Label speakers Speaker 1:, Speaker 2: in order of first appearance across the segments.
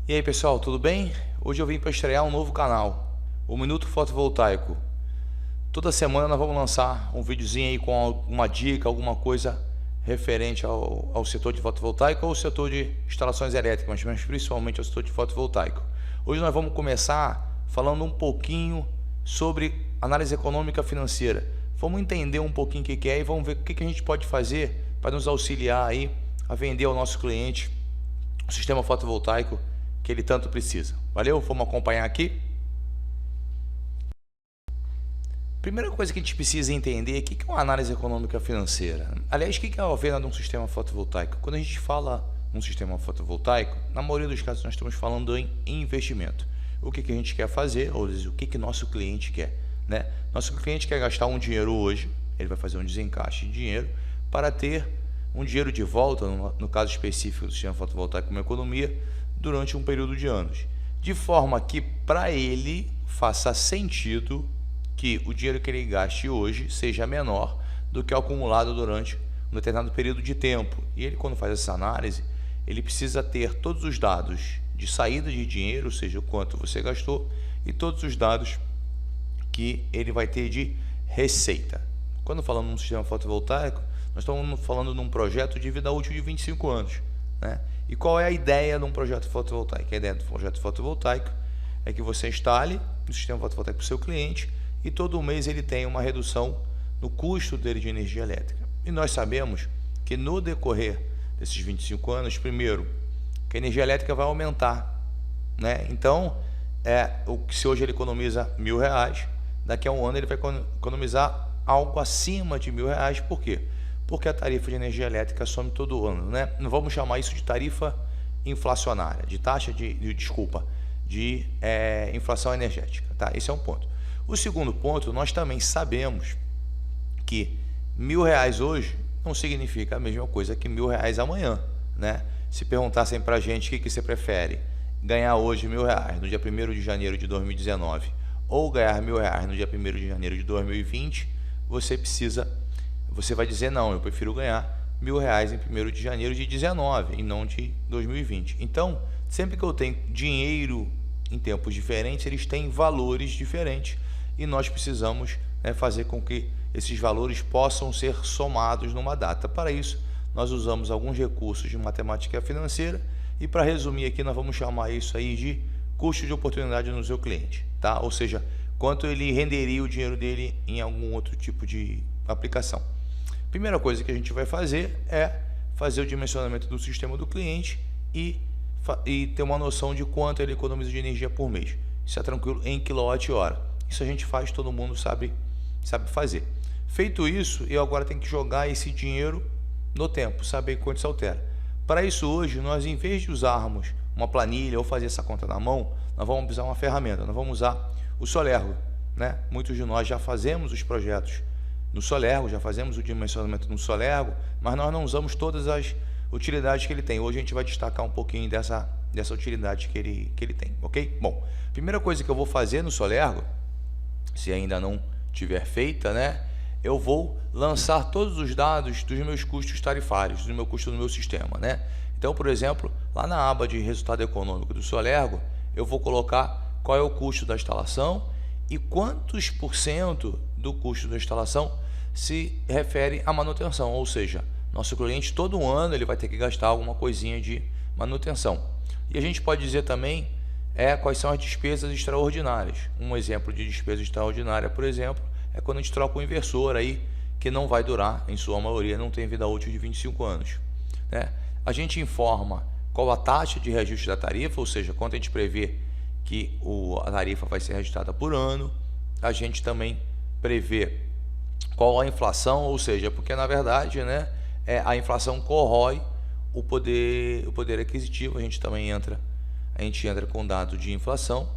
Speaker 1: E aí pessoal, tudo bem? Hoje eu vim para estrear um novo canal, o Minuto Fotovoltaico. Toda semana nós vamos lançar um videozinho aí com alguma dica, alguma coisa referente ao setor de fotovoltaico ou ao setor de instalações elétricas, mas principalmente ao setor de fotovoltaico. Hoje nós vamos começar falando um pouquinho sobre análise econômica financeira. Vamos entender um pouquinho o que é e vamos ver o que a gente pode fazer para nos auxiliar aí a vender ao nosso cliente o sistema fotovoltaico que ele tanto precisa. Valeu? Vamos acompanhar aqui. Primeira coisa que a gente precisa entender é o que é uma análise econômica financeira. Aliás, o que é a venda de um sistema fotovoltaico? Quando a gente fala um sistema fotovoltaico, na maioria dos casos nós estamos falando em investimento. O que a gente quer fazer, ou o que nosso cliente quer, né? Nosso cliente quer gastar um dinheiro hoje, ele vai fazer um desencaixe de dinheiro para ter um dinheiro de volta, no caso específico do sistema fotovoltaico, uma economia, durante um período de anos, de forma que para ele faça sentido que o dinheiro que ele gaste hoje seja menor do que o acumulado durante um determinado período de tempo. E ele, quando faz essa análise, ele precisa ter todos os dados de saída de dinheiro, ou seja, o quanto você gastou, e todos os dados que ele vai ter de receita. Quando falamos num sistema fotovoltaico, nós estamos falando num projeto de vida útil de 25 anos, né? E qual é a ideia de um projeto fotovoltaico? A ideia do projeto fotovoltaico é que você instale o sistema fotovoltaico para o seu cliente e todo mês ele tem uma redução no custo dele de energia elétrica. E nós sabemos que no decorrer desses 25 anos, primeiro, que a energia elétrica vai aumentar, né? Então, se hoje ele economiza R$1.000, daqui a um ano ele vai economizar algo acima de R$1.000. Por quê? Porque a tarifa de energia elétrica some todo ano, né? Não vamos chamar isso de tarifa inflacionária, de taxa de inflação energética, tá? Esse é um ponto. O segundo ponto, nós também sabemos que R$1.000 hoje não significa a mesma coisa que R$1.000 amanhã, né? Se perguntassem pra gente o que você prefere, ganhar hoje R$1.000 no dia 1º de janeiro de 2019 ou ganhar R$1.000 no dia 1º de janeiro de 2020, você vai dizer não, eu prefiro ganhar R$1.000 em 1º de janeiro de 19 e não de 2020. Então, sempre que eu tenho dinheiro em tempos diferentes, eles têm valores diferentes e nós precisamos, né, fazer com que esses valores possam ser somados numa data. Para isso, nós usamos alguns recursos de matemática financeira e, para resumir aqui, nós vamos chamar isso aí de custo de oportunidade no seu cliente, tá? Ou seja, quanto ele renderia o dinheiro dele em algum outro tipo de aplicação. Primeira coisa que a gente vai fazer é fazer o dimensionamento do sistema do cliente e ter uma noção de quanto ele economiza de energia por mês. Isso é tranquilo em kWh. Isso a gente faz, todo mundo sabe fazer. Feito isso, eu agora tenho que jogar esse dinheiro no tempo, saber quanto se altera. Para isso, hoje, nós, em vez de usarmos uma planilha ou fazer essa conta na mão, nós vamos usar uma ferramenta, nós vamos usar o Solergo, né? Muitos de nós já fazemos os projetos no Solergo, já fazemos o dimensionamento no Solergo, mas nós não usamos todas as utilidades que ele tem. Hoje a gente vai destacar um pouquinho dessa utilidade que ele tem, ok? Bom, primeira coisa que eu vou fazer no Solergo, se ainda não tiver feita, né? Eu vou lançar todos os dados dos meus custos tarifários, do meu custo no meu sistema, né? Então, por exemplo, lá na aba de resultado econômico do Solergo, eu vou colocar qual é o custo da instalação e quantos % do custo da instalação se refere à manutenção, ou seja, nosso cliente todo ano ele vai ter que gastar alguma coisinha de manutenção. E a gente pode dizer também quais são as despesas extraordinárias. Um exemplo de despesa extraordinária, por exemplo, é quando a gente troca um inversor aí que não vai durar, em sua maioria, não tem vida útil de 25 anos, né? A gente informa qual a taxa de reajuste da tarifa, ou seja, quanto a gente prevê que a tarifa vai ser reajustada por ano. A gente também prevê qual a inflação, ou seja, porque na verdade, né, a inflação corrói o poder aquisitivo. A gente entra com dado de inflação,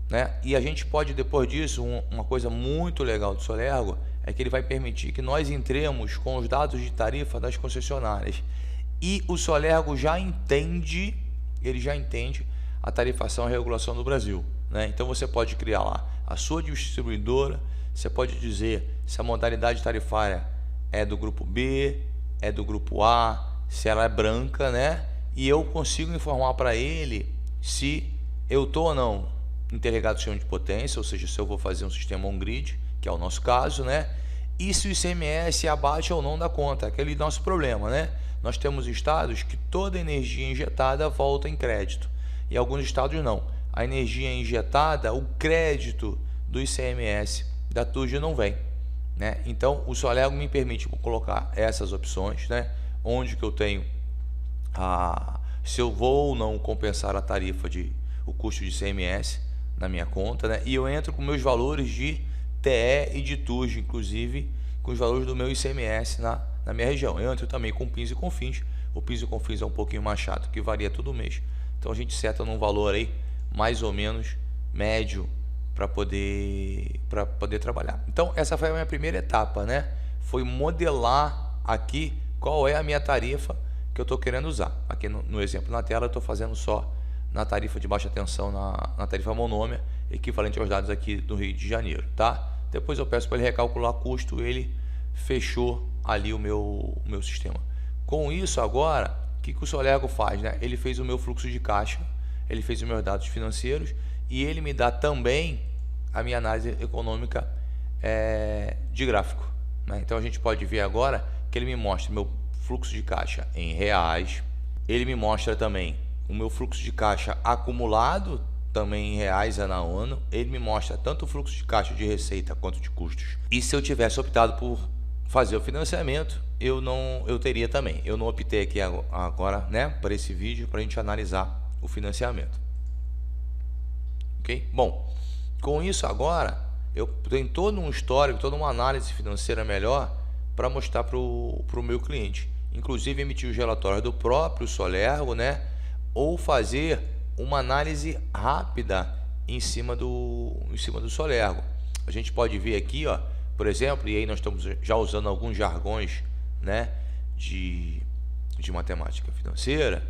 Speaker 1: né? E a gente pode, depois disso, uma coisa muito legal do Solergo é que ele vai permitir que nós entremos com os dados de tarifa das concessionárias. E o Solergo já entende a tarifação e a regulação do Brasil, né? Então você pode criar lá a sua distribuidora, você pode dizer se a modalidade tarifária é do grupo B, é do grupo A, se ela é branca, né? E eu consigo informar para ele se eu estou ou não interligado ao sistema de potência, ou seja, se eu vou fazer um sistema on-grid, que é o nosso caso, né? E se o ICMS abate ou não da conta, aquele nosso problema, né? Nós temos estados que toda a energia injetada volta em crédito, e alguns estados não. A energia injetada, o crédito do ICMS da TUJ não vem, né? Então o Solergo me permite colocar essas opções, né? Onde que eu tenho se eu vou ou não compensar a tarifa o custo de ICMS na minha conta, né? E eu entro com meus valores de TE e de TUJ, inclusive com os valores do meu ICMS na minha região. Eu entro também com PIS e COFINS. O PIS e COFINS é um pouquinho mais chato, que varia todo mês. Então a gente seta num valor aí mais ou menos médio para poder trabalhar. Então essa foi a minha primeira etapa, né? Foi modelar aqui qual é a minha tarifa que eu estou querendo usar. Aqui no exemplo na tela eu estou fazendo só na tarifa de baixa tensão, na tarifa monômia, equivalente aos dados aqui do Rio de Janeiro, tá? Depois eu peço para ele recalcular custo, ele fechou ali o meu sistema. Com isso agora, o que o Solergo faz, né? Ele fez o meu fluxo de caixa, ele fez os meus dados financeiros e ele me dá também a minha análise econômica de gráfico, né? Então a gente pode ver agora que ele me mostra meu fluxo de caixa em reais, ele me mostra também o meu fluxo de caixa acumulado também em reais ano a ano, ele me mostra tanto o fluxo de caixa de receita quanto de custos. E se eu tivesse optado por fazer o financiamento, eu teria também. Eu não optei aqui agora, né, para esse vídeo, para a gente analisar o financiamento. Ok? Bom, com isso agora eu tenho todo um histórico, toda uma análise financeira melhor para mostrar para o meu cliente. Inclusive emitir os relatórios do próprio Solergo, né, ou fazer uma análise rápida em cima do Solergo. A gente pode ver aqui, ó, por exemplo, e aí nós estamos já usando alguns jargões, né, de matemática financeira,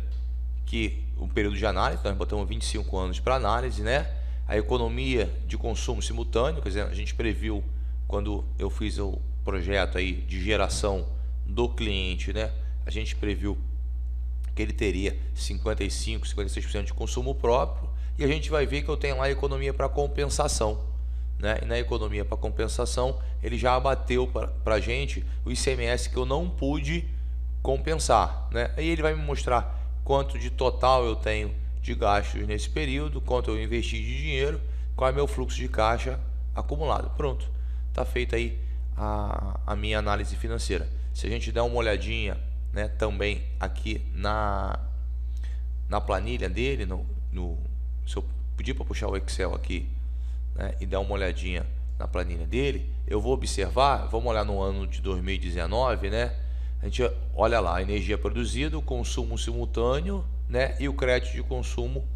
Speaker 1: que o período de análise, nós botamos 25 anos para análise, né? A economia de consumo simultâneo, quer dizer, a gente previu quando eu fiz o projeto aí de geração do cliente, né? A gente previu que ele teria 55, 56% de consumo próprio, e a gente vai ver que eu tenho lá a economia para compensação, né? E na economia para compensação ele já abateu para a gente o ICMS que eu não pude compensar, né? Aí ele vai me mostrar quanto de total eu tenho de gastos nesse período, quanto eu investi de dinheiro, qual é meu fluxo de caixa acumulado. Pronto, está feita aí a minha análise financeira. Se a gente der uma olhadinha, né, também aqui na planilha dele, se eu pedir para puxar o Excel aqui, né, e dar uma olhadinha na planilha dele, eu vou observar, vamos olhar no ano de 2019, né? A gente olha lá a energia produzida, o consumo simultâneo, né, e o crédito de consumo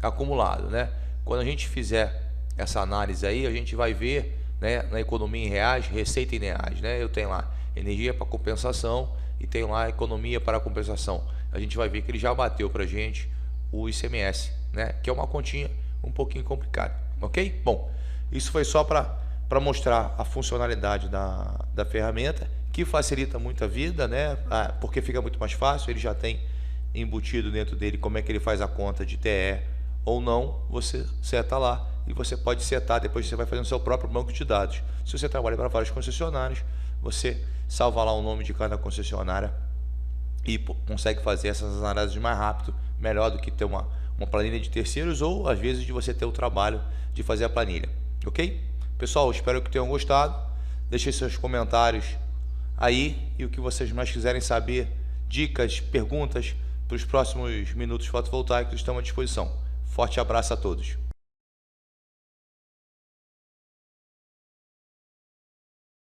Speaker 1: acumulado, né? Quando a gente fizer essa análise aí, a gente vai ver, né, na economia em reais, receita em reais, né? Eu tenho lá energia para compensação e tenho lá economia para compensação. A gente vai ver que ele já bateu para a gente o ICMS, né? Que é uma continha um pouquinho complicada, ok? Bom, isso foi só para mostrar a funcionalidade da ferramenta, que facilita muito a vida, né? Porque fica muito mais fácil, ele já tem embutido dentro dele como é que ele faz a conta de TE ou não, você seta lá e você pode setar, depois você vai fazer o seu próprio banco de dados. Se você trabalha para vários concessionários, você salva lá o nome de cada concessionária e consegue fazer essas análises mais rápido, melhor do que ter uma planilha de terceiros ou às vezes de você ter o trabalho de fazer a planilha, ok? Pessoal, espero que tenham gostado, deixem seus comentários aí e o que vocês mais quiserem saber, dicas, perguntas para os próximos minutos fotovoltaicos estão à disposição. Forte abraço a todos.